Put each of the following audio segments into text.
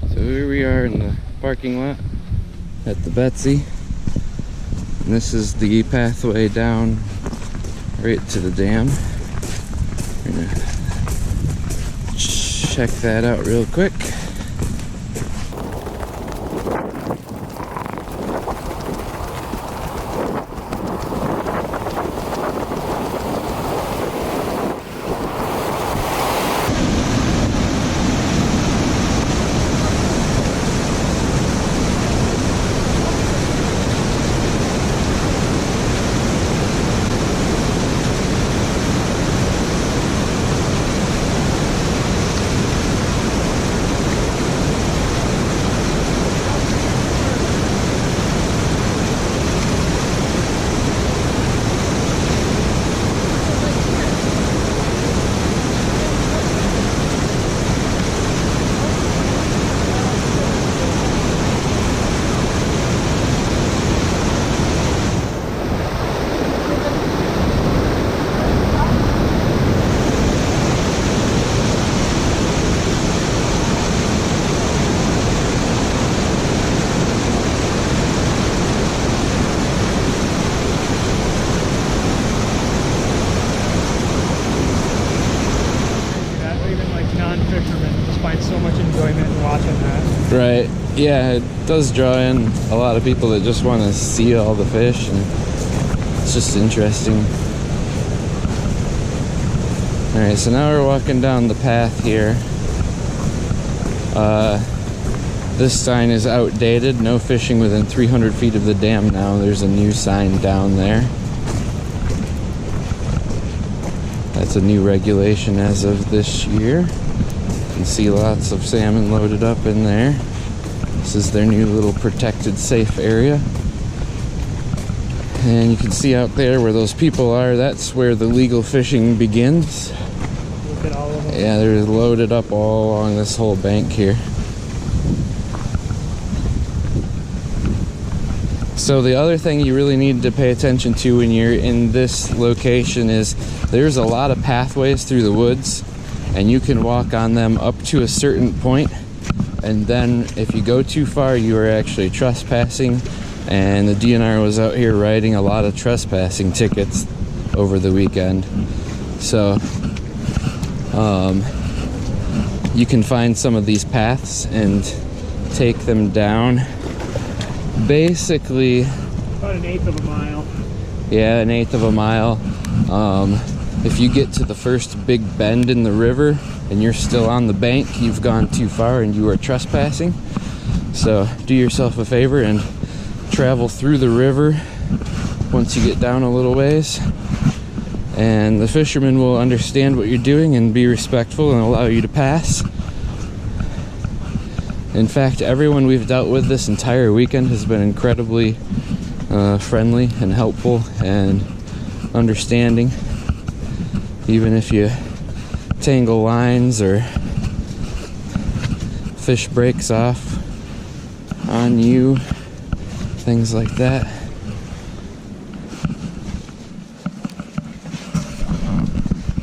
So here we are in the parking lot at the Betsy. And this is the pathway down right to the dam. We're gonna check that out real quick. Right, yeah, it does draw in a lot of people that just want to see all the fish, and it's just interesting. Alright, so now we're walking down the path here. This sign is outdated, no fishing within 300 feet of the dam now. There's a new sign down there. That's a new regulation as of this year. You can see lots of salmon loaded up in there. This is their new little protected safe area. And you can see out there where those people are, that's where the legal fishing begins. Look at all of them. Yeah, they're loaded up all along this whole bank here. So the other thing you really need to pay attention to when you're in this location is there's a lot of pathways through the woods, and you can walk on them up to a certain point, and then if you go too far, you are actually trespassing. And the DNR was out here writing a lot of trespassing tickets over the weekend. So you can find some of these paths and take them down. Basically about 1/8 of a mile. Yeah, 1/8 of a mile. If you get to the first big bend in the river and you're still on the bank, you've gone too far and you are trespassing. So do yourself a favor and travel through the river once you get down a little ways, and the fishermen will understand what you're doing and be respectful and allow you to pass. In fact, everyone we've dealt with this entire weekend has been incredibly friendly and helpful and understanding. Even if you tangle lines or fish breaks off on you, things like that.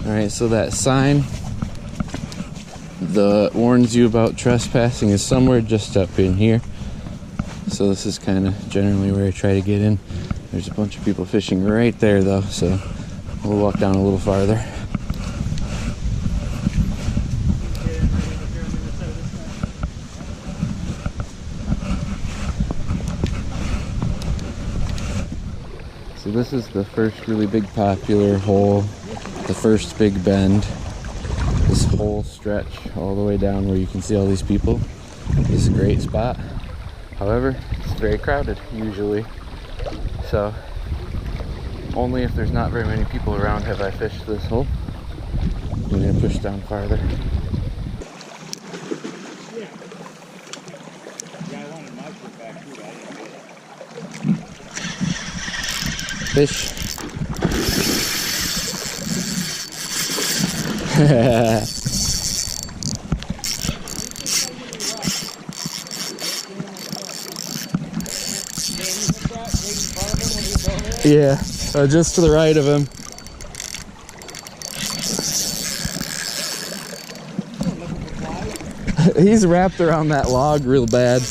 Alright, so that sign that warns you about trespassing is somewhere just up in here. So this is kind of generally where I try to get in. There's a bunch of people fishing right there though, so we'll walk down a little farther. So this is the first really big popular hole, the first big bend. This whole stretch all the way down where you can see all these people is a great spot. However, it's very crowded usually. So only if there's not very many people around have I fished this hole. I'm gonna push down farther. Fish. Yeah. Just to the right of him. He's wrapped around that log real bad.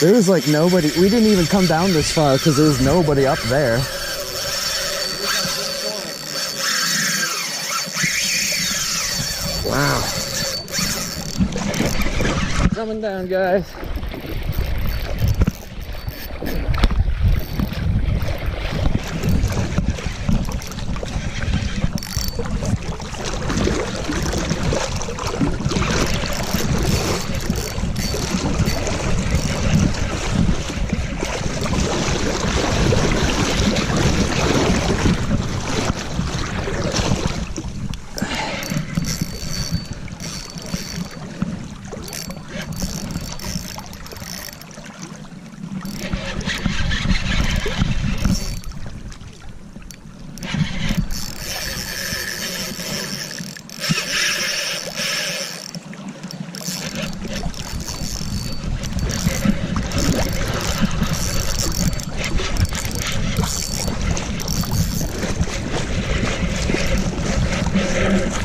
There was like nobody. We didn't even come down this far because there was nobody up there. Wow. Coming down, guys.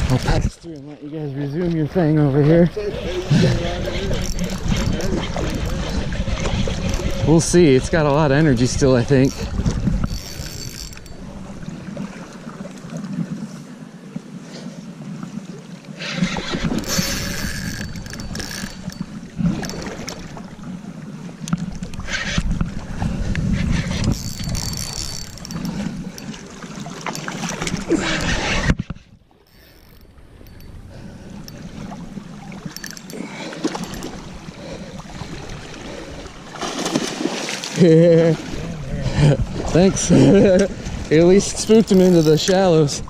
I'll pass through and let you guys resume your thing over here. We'll see. It's got a lot of energy still, I think. Thanks. At least spooked him into the shallows.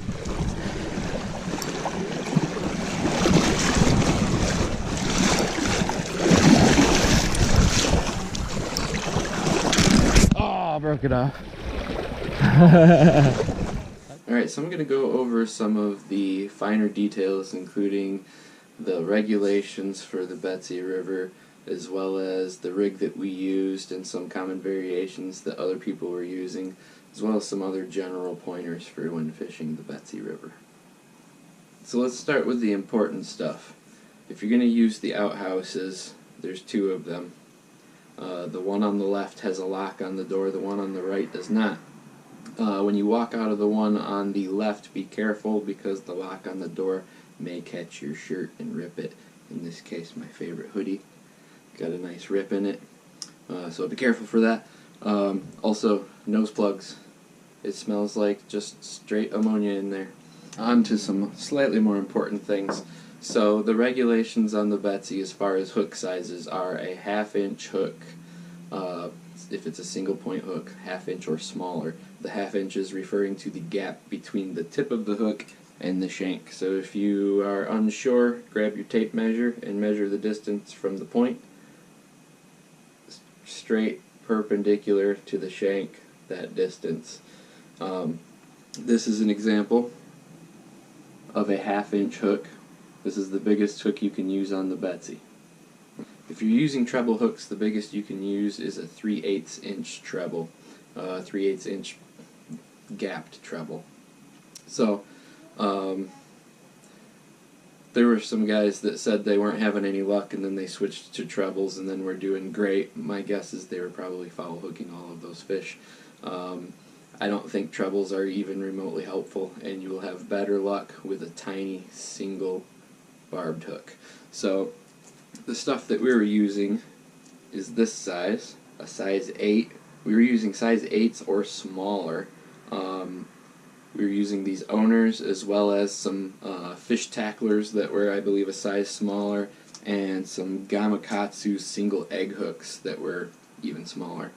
Oh, I broke it off. Alright, so I'm going to go over some of the finer details, including the regulations for the Betsy River, as well as the rig that we used and some common variations that other people were using, as well as some other general pointers for when fishing the Betsy River. So let's start with the important stuff. If you're going to use the outhouses, there's two of them. The one on the left has a lock on the door, the one on the right does not. When you walk out of the one on the left, be careful because the lock on the door may catch your shirt and rip it. In this case, my favorite hoodie. Got a nice rip in it, so be careful for that. Also, nose plugs. It smells like just straight ammonia in there. On to some slightly more important things. So the regulations on the Betsy as far as hook sizes are a 1/2 inch hook. If it's a single point hook, 1/2 inch or smaller. The 1/2 inch is referring to the gap between the tip of the hook and the shank. So if you are unsure, grab your tape measure and measure the distance from the point straight perpendicular to the shank, that distance. This is an example of a 1/2 inch hook. This is the biggest hook you can use on the Betsy. If you're using treble hooks, the biggest you can use is a 3/8 inch treble, 3/8 inch gapped treble. So there were some guys that said they weren't having any luck and then they switched to trebles and then were doing great. My guess is they were probably foul hooking all of those fish. I don't think trebles are even remotely helpful, and you will have better luck with a tiny single barbed hook. So the stuff that we were using is this size, a size 8. We were using size 8s or smaller. We were using these owners as well as some fish tacklers that were, I believe, a size smaller, and some Gamakatsu single egg hooks that were even smaller.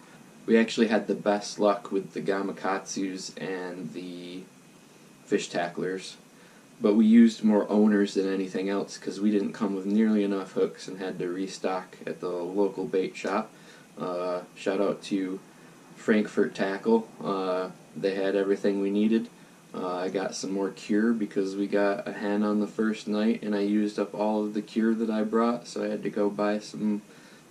We actually had the best luck with the Gamakatsus and the fish tacklers, but we used more owners than anything else because we didn't come with nearly enough hooks and had to restock at the local bait shop. Shout out to Frankfurt tackle. They had everything we needed. I got some more cure because we got a hen on the first night, and I used up all of the cure that I brought, so I had to go buy some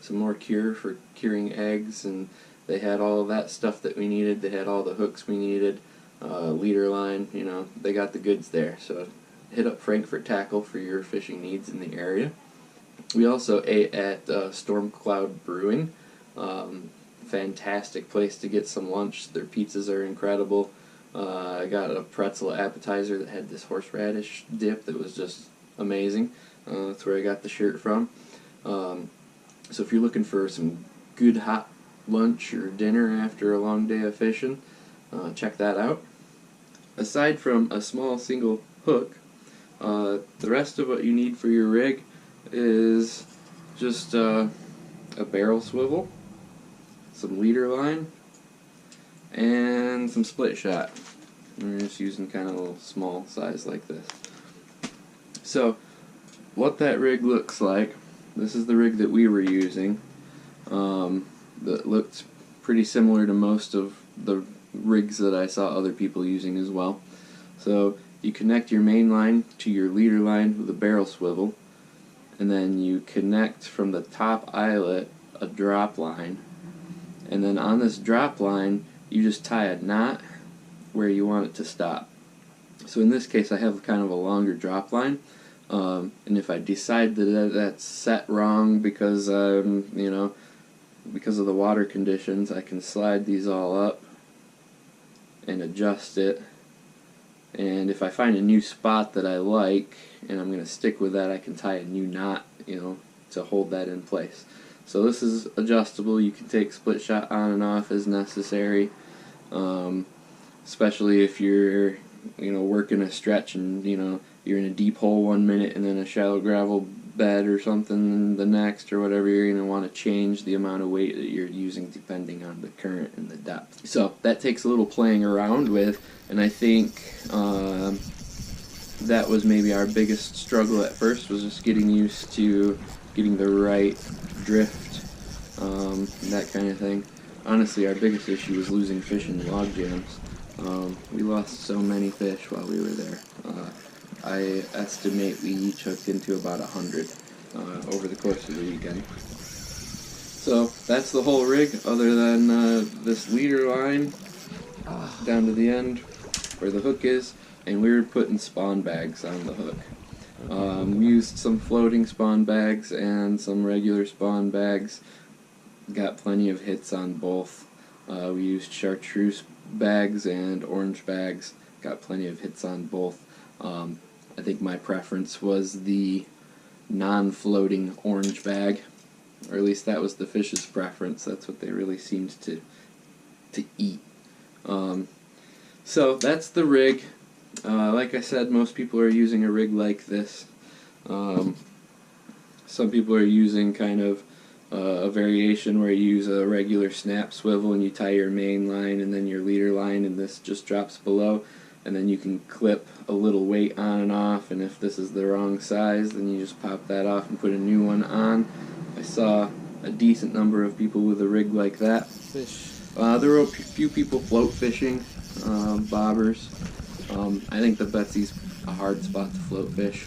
more cure for curing eggs, and they had all of that stuff that we needed. They had all the hooks we needed, leader line, you know, they got the goods there. So hit up Frankfurt Tackle for your fishing needs in the area. We also ate at Storm Cloud Brewing. Fantastic place to get some lunch. Their pizzas are incredible. I got a pretzel appetizer that had this horseradish dip that was just amazing. That's where I got the shirt from. So if you're looking for some good hot lunch or dinner after a long day of fishing, check that out. Aside from a small single hook, the rest of what you need for your rig is just a barrel swivel, some leader line, and some split shot. We're just using kind of a little small size like this. So what that rig looks like, this is the rig that we were using. That looked pretty similar to most of the rigs that I saw other people using as well. So you connect your main line to your leader line with a barrel swivel, and then you connect from the top eyelet a drop line, and then on this drop line you just tie a knot where you want it to stop. So in this case I have kind of a longer drop line, and if I decide that that's set wrong because because of the water conditions, I can slide these all up and adjust it. And if I find a new spot that I like and I'm going to stick with that, I can tie a new knot, to hold that in place. So this is adjustable. You can take split shot on and off as necessary, especially if you're working a stretch and you're in a deep hole one minute and then a shallow gravel bed or something the next or whatever. You're going to want to change the amount of weight that you're using depending on the current and the depth. So that takes a little playing around with, and I think that was maybe our biggest struggle at first, was just getting used to getting the right drift, that kind of thing. Honestly, our biggest issue was losing fish in log jams. We lost so many fish while we were there. I estimate we each hooked into about 100 over the course of the weekend. So that's the whole rig, other than this leader line down to the end where the hook is, and we were putting spawn bags on the hook. We used some floating spawn bags and some regular spawn bags. Got plenty of hits on both. We used chartreuse bags and orange bags. Got plenty of hits on both. I think my preference was the non-floating orange bag, or at least that was the fish's preference. That's what they really seemed to eat. So that's the rig. Like I said, most people are using a rig like this. Some people are using kind of a variation where you use a regular snap swivel and you tie your main line and then your leader line, and this just drops below, and then you can clip a little weight on and off, and if this is the wrong size then you just pop that off and put a new one on. I saw a decent number of people with a rig like that. There were a few people float fishing, bobbers. I think the Betsy's a hard spot to float fish.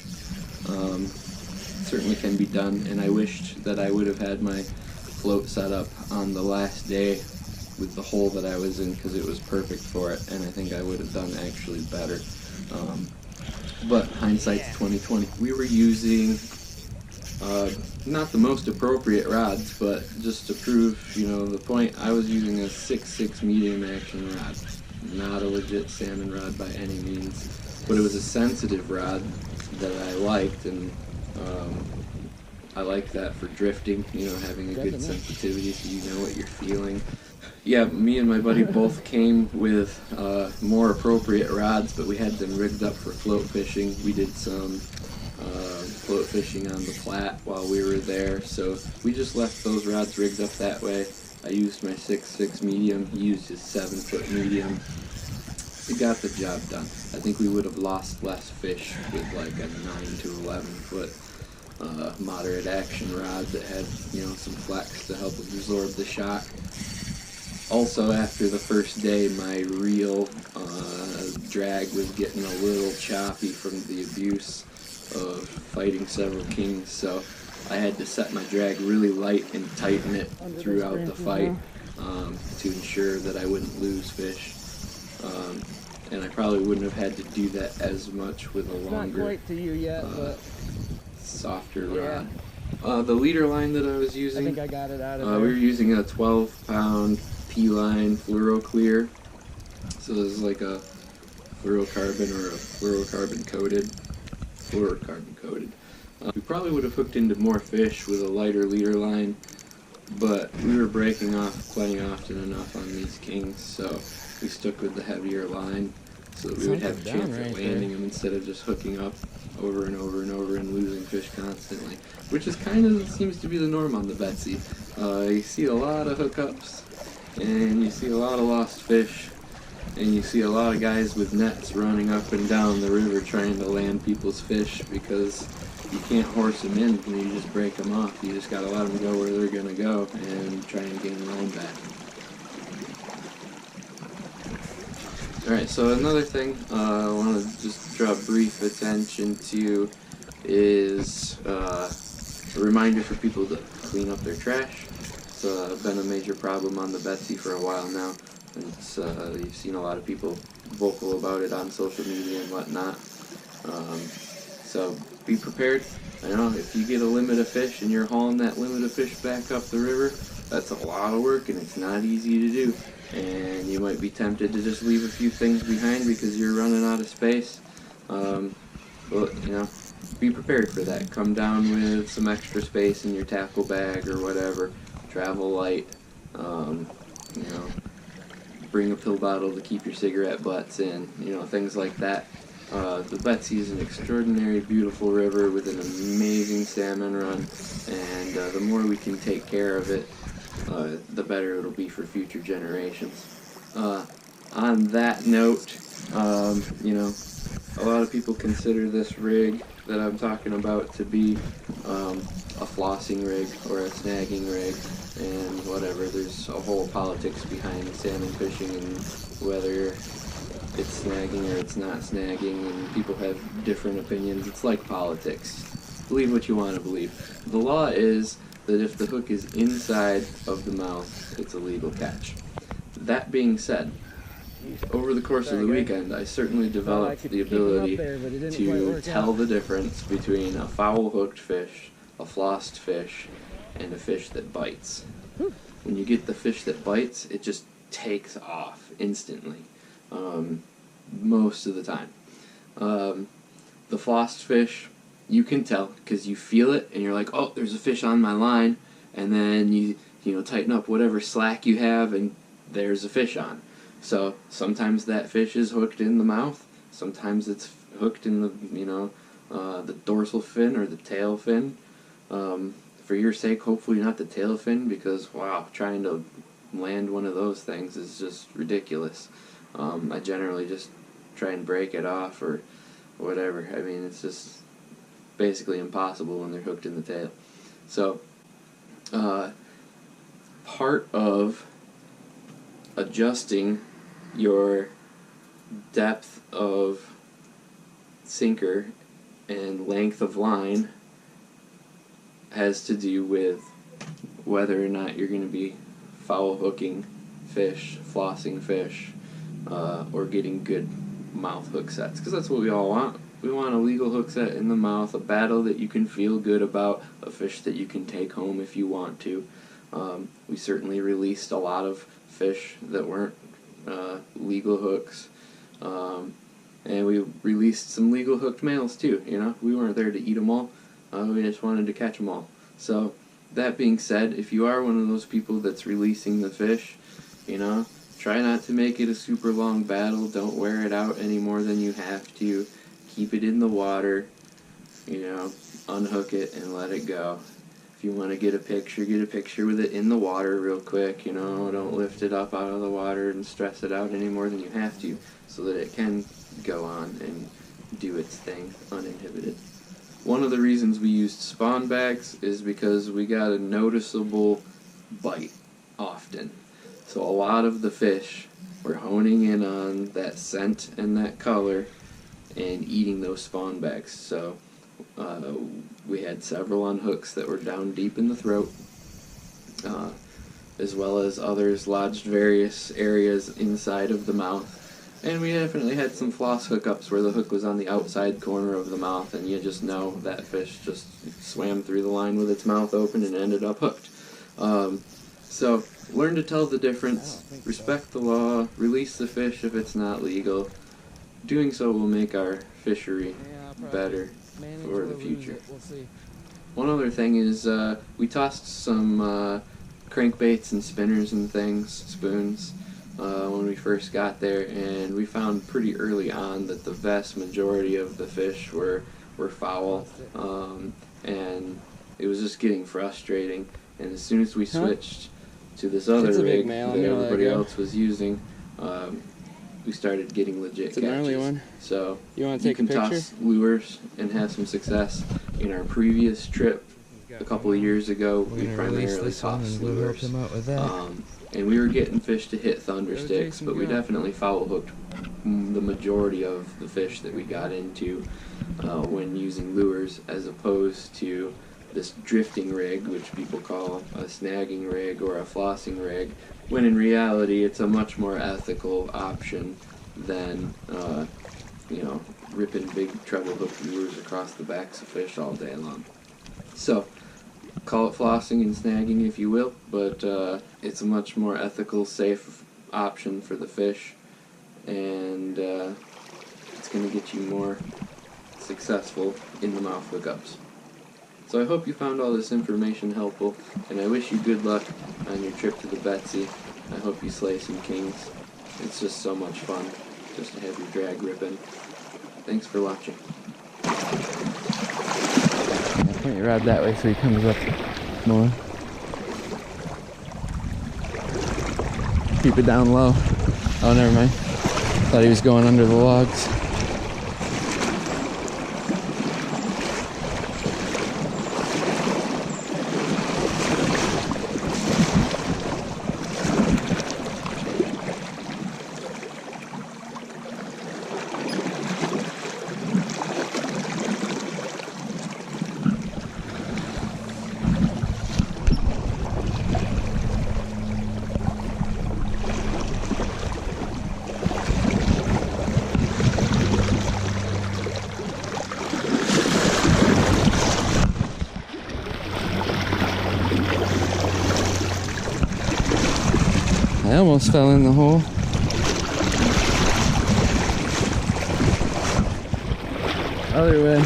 Certainly can be done, and I wished that I would have had my float set up on the last day with the hole that I was in, because it was perfect for it, and I think I would have done actually better. But hindsight's 20/20. We were using not the most appropriate rods, but just to prove the point, I was using a 6.6 medium action rod. Not a legit salmon rod by any means, but it was a sensitive rod that I liked, and I like that for drifting, having a good sensitivity so you know what you're feeling. Yeah, me and my buddy both came with more appropriate rods, but we had them rigged up for float fishing. We did some float fishing on the Platte while we were there, so we just left those rods rigged up that way. I used my 6.6 medium, he used his 7-foot medium. It got the job done. I think we would have lost less fish with like a 9 to 11 foot moderate action rod that had some flex to help absorb the shock. Also, after the first day, my reel drag was getting a little choppy from the abuse of fighting several kings, so I had to set my drag really light and tighten it throughout the fight to ensure that I wouldn't lose fish. And I probably wouldn't have had to do that as much with a longer, not quite to you yet, but softer yeah. rod. The leader line that I was using, I think I got it out of there. we were using a 12-pound P-line fluoro clear. So this is like a fluorocarbon or a fluorocarbon coated. We probably would have hooked into more fish with a lighter leader line, but we were breaking off plenty often enough on these kings, so we stuck with the heavier line so that we would have a chance at landing them instead of just hooking up over and over and over and losing fish constantly, which is kind of seems to be the norm on the Betsy. You see a lot of hookups, and you see a lot of lost fish, and you see a lot of guys with nets running up and down the river trying to land people's fish because you can't horse them in when you just break them off. You just gotta let them go where they're gonna go and try and gain their own back. Alright, so another thing I want to just draw brief attention to is a reminder for people to clean up their trash. It's been a major problem on the Betsy for a while now. And it's, you've seen a lot of people vocal about it on social media and whatnot. So be prepared. I know if you get a limit of fish and you're hauling that limit of fish back up the river, that's a lot of work and it's not easy to do. And you might be tempted to just leave a few things behind because you're running out of space. Well, you know, be prepared for that. Come down with some extra space in your tackle bag or whatever. Travel light. You know, bring a pill bottle to keep your cigarette butts in. You know, things like that. The Betsy is an extraordinary, beautiful river with an amazing salmon run, and the more we can take care of it, the better it'll be for future generations. On that note, you know, a lot of people consider this rig that I'm talking about to be a flossing rig or a snagging rig, and whatever. There's a whole politics behind salmon fishing and whether it's snagging or it's not snagging, and people have different opinions. It's like politics. Believe what you want to believe. The law is that if the hook is inside of the mouth, it's a legal catch. That being said, over the course of the weekend, I certainly developed the ability to tell the difference between a foul-hooked fish, a flossed fish, and a fish that bites. When you get the fish that bites, it just takes off instantly. Most of the time. The flossed fish, you can tell because you feel it and you're like, oh, there's a fish on my line, and then you know, tighten up whatever slack you have and there's a fish on. So sometimes that fish is hooked in the mouth, sometimes it's hooked in the, you know, the dorsal fin or the tail fin. For your sake, hopefully not the tail fin, because wow, trying to land one of those things is just ridiculous. I generally just try and break it off or whatever. I mean, it's just basically impossible when they're hooked in the tail. So, part of adjusting your depth of sinker and length of line has to do with whether or not you're going to be foul hooking fish, flossing fish, or getting good mouth hook sets, because that's what we all want. We want a legal hook set in the mouth, a battle that you can feel good about, a fish that you can take home if you want to. We certainly released a lot of fish that weren't legal hooks, and we released some legal hooked males too. You know, we weren't there to eat them all, we just wanted to catch them all. So that being said, if you are one of those people that's releasing the fish, you know, try not to make it a super long battle. Don't wear it out any more than you have to. Keep it in the water, you know, unhook it and let it go. If you want to get a picture with it in the water real quick, you know, don't lift it up out of the water and stress it out any more than you have to, so that it can go on and do its thing uninhibited. One of the reasons we used spawn bags is because we got a noticeable bite often. So a lot of the fish were honing in on that scent and that color and eating those spawn bags. So we had several on hooks that were down deep in the throat, as well as others lodged various areas inside of the mouth. And we definitely had some floss hookups where the hook was on the outside corner of the mouth, and you just know that fish just swam through the line with its mouth open and ended up hooked. So learn to tell the difference, respect the law, release the fish if it's not legal. Doing so will make our fishery better for the future. One other thing is we tossed some crankbaits and spinners and things, spoons, when we first got there, and we found pretty early on that the vast majority of the fish were foul, and it was just getting frustrating. And as soon as we switched to this other rig that everybody else was using, we stared getting legit catches. So you can toss lures and have some success. In our previous trip a couple of years ago, we primarily tossed lures. And we were getting fish to hit thunder sticks, but we definitely foul hooked the majority of the fish that we got into when using lures, as opposed to this drifting rig, which people call a snagging rig or a flossing rig, when in reality it's a much more ethical option than ripping big treble hook lures across the backs of fish all day long. So call it flossing and snagging if you will, but it's a much more ethical, safe option for the fish, and it's going to get you more successful in the mouth hookups. So I hope you found all this information helpful, and I wish you good luck on your trip to the Betsy. I hope you slay some kings. It's just so much fun just to have your drag ripping. Thanks for watching. Point your rod that way so he comes up more. Keep it down low. Oh, never mind. Thought he was going under the logs. I almost fell in the hole. Other way.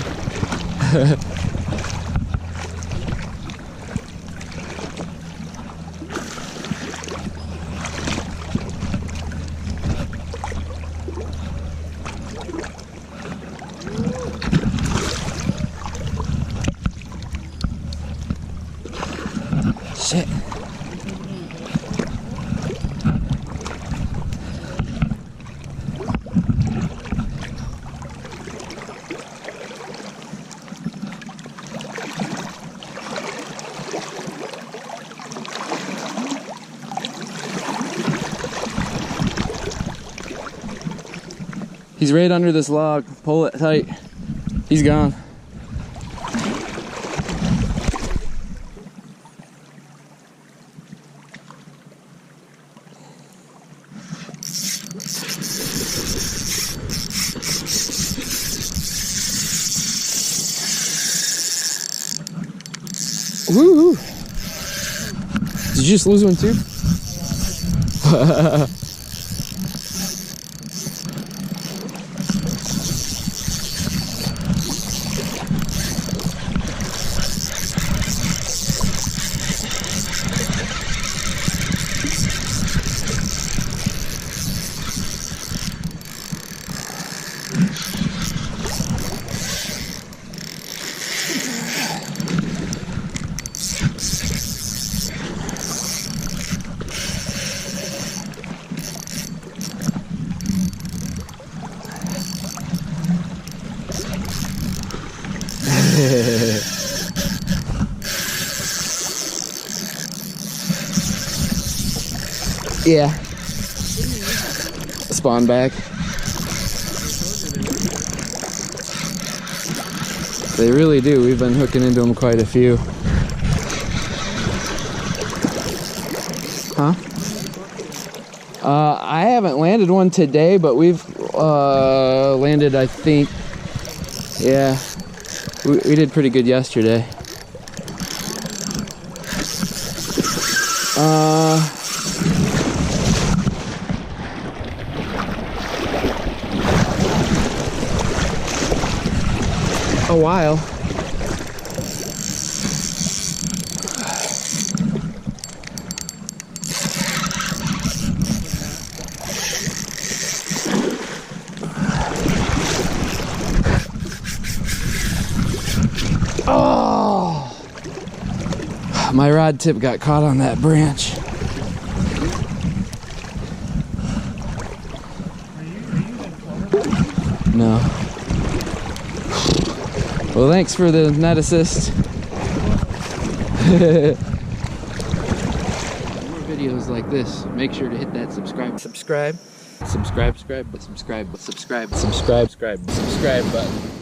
Shit. He's right under this log. Pull it tight. He's gone. Woo! Did you just lose one too? Yeah. Spawn back. They really do. We've been hooking into them quite a few. Huh? I haven't landed one today, but we've landed, I think, yeah, we did pretty good yesterday. A while. Oh! My rod tip got caught on that branch. No. Well, thanks for the net assist. More videos like this, make sure to hit that subscribe button.